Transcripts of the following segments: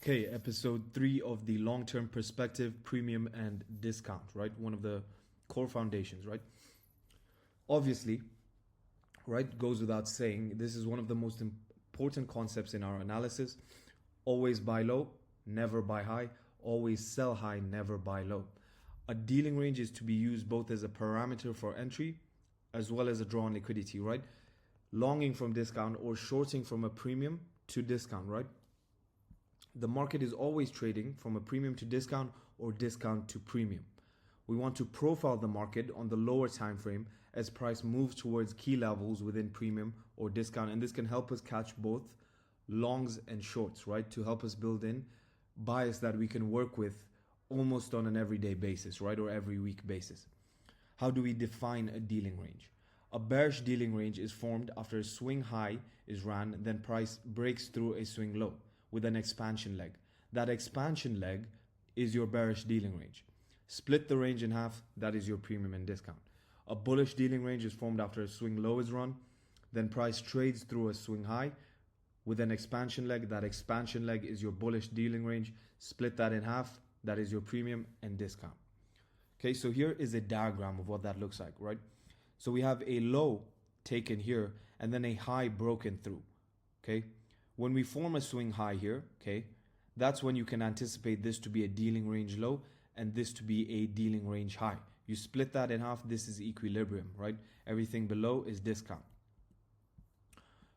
Okay, episode 3 of the long-term perspective, premium and discount, right? One of the core foundations, right? Obviously, right, goes without saying, this is one of the most important concepts in our analysis. Always buy low, never buy high. Always sell high, never buy low. A dealing range is to be used both as a parameter for entry as well as a draw on liquidity, right? Longing from discount or shorting from a premium to discount, right? The market is always trading from a premium to discount or discount to premium. We want to profile the market on the lower time frame as price moves towards key levels within premium or discount, and this can help us catch both longs and shorts, right? To help us build in bias that we can work with almost on an everyday basis, right? Or every week basis. How do we define a dealing range? A bearish dealing range is formed after a swing high is ran, then price breaks through a swing low with an expansion leg. That expansion leg is your bearish dealing range. Split the range in half, that is your premium and discount. A bullish dealing range is formed after a swing low is run, then price trades through a swing high with an expansion leg. That expansion leg is your bullish dealing range. Split that in half, that is your premium and discount. Okay, so here is a diagram of what that looks like, right? So we have a low taken here and then a high broken through, okay? When we form a swing high here, okay, that's when you can anticipate this to be a dealing range low and this to be a dealing range high. You split that in half, this is equilibrium, right? Everything below is discount.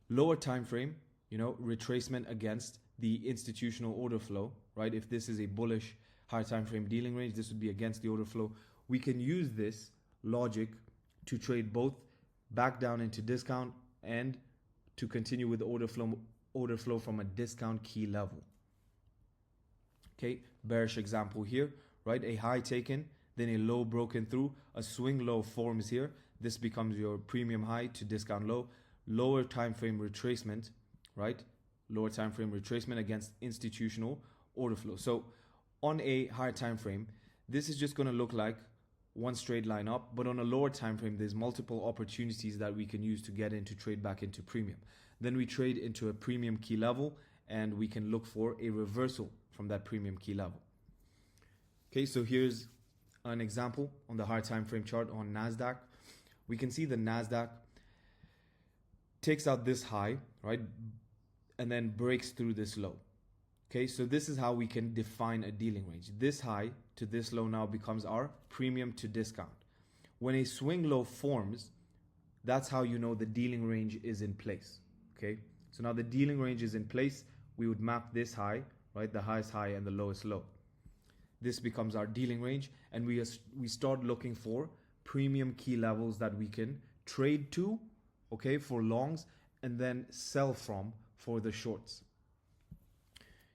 Lower time frame, retracement against the institutional order flow, right? If this is a bullish higher time frame dealing range, this would be against the order flow. We can use this logic to trade both back down into discount and to continue with order flow from a discount key level. Okay, bearish example here, right? A high taken, then a low broken through, a swing low forms here. This becomes your premium high to discount low. Lower time frame retracement, right? Lower time frame retracement against institutional order flow. So on a higher time frame, this is just going to look like one straight line up, but on a lower time frame, there's multiple opportunities that we can use to get into trade back into premium. Then we trade into a premium key level and we can look for a reversal from that premium key level. Okay, so here's an example on the higher time frame chart on NASDAQ. We can see the NASDAQ takes out this high, right? And then breaks through this low. Okay, so this is how we can define a dealing range. This high to this low now becomes our premium to discount. When a swing low forms, that's how you know the dealing range is in place. Okay, so now the dealing range is in place. We would map this high, right? The highest high and the lowest low. This becomes our dealing range, and we start looking for premium key levels that we can trade to, okay, for longs, and then sell from for the shorts.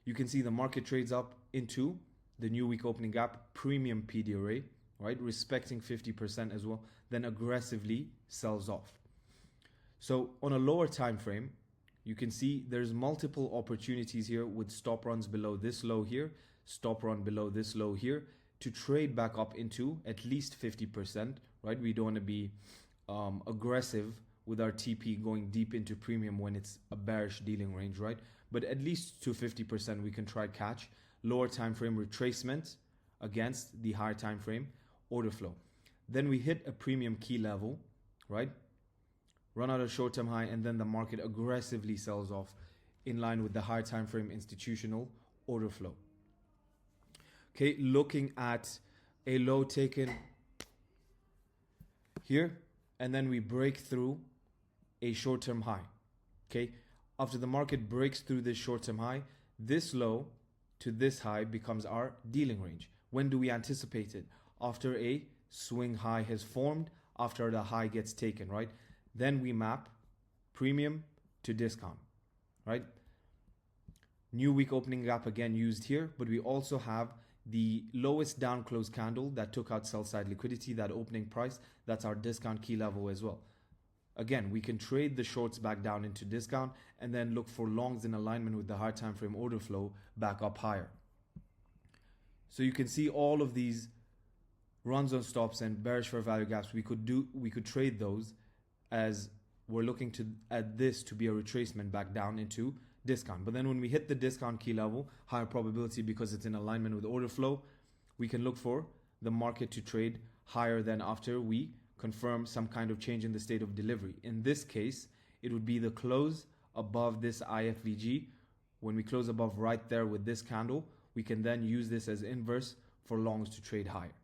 You can see the market trades up into the new week opening gap, premium PD array, right? Respecting 50% as well, then aggressively sells off. So on a lower time frame, you can see there's multiple opportunities here with stop runs below this low here, stop run below this low here to trade back up into at least 50%, right? We don't want to be aggressive with our TP going deep into premium when it's a bearish dealing range, right? But at least to 50% we can try catch lower time frame retracement against the higher time frame order flow. Then we hit a premium key level, right? Run out a short-term high, and then the market aggressively sells off in line with the higher time frame institutional order flow. Okay, looking at a low taken here, and then we break through a short-term high. Okay, after the market breaks through this short-term high, this low to this high becomes our dealing range. When do we anticipate it? After a swing high has formed, after the high gets taken, right? Then we map premium to discount, right? New week opening gap again used here, but we also have the lowest down close candle that took out sell side liquidity, that opening price, that's our discount key level as well. Again, we can trade the shorts back down into discount and then look for longs in alignment with the higher time frame order flow back up higher. So you can see all of these runs on stops and bearish fair value gaps. We could trade those as we're looking at this to be a retracement back down into discount. But then when we hit the discount key level, higher probability because it's in alignment with order flow, we can look for the market to trade higher than after we confirm some kind of change in the state of delivery. In this case, it would be the close above this IFVG. When we close above right there with this candle, we can then use this as inverse for longs to trade higher.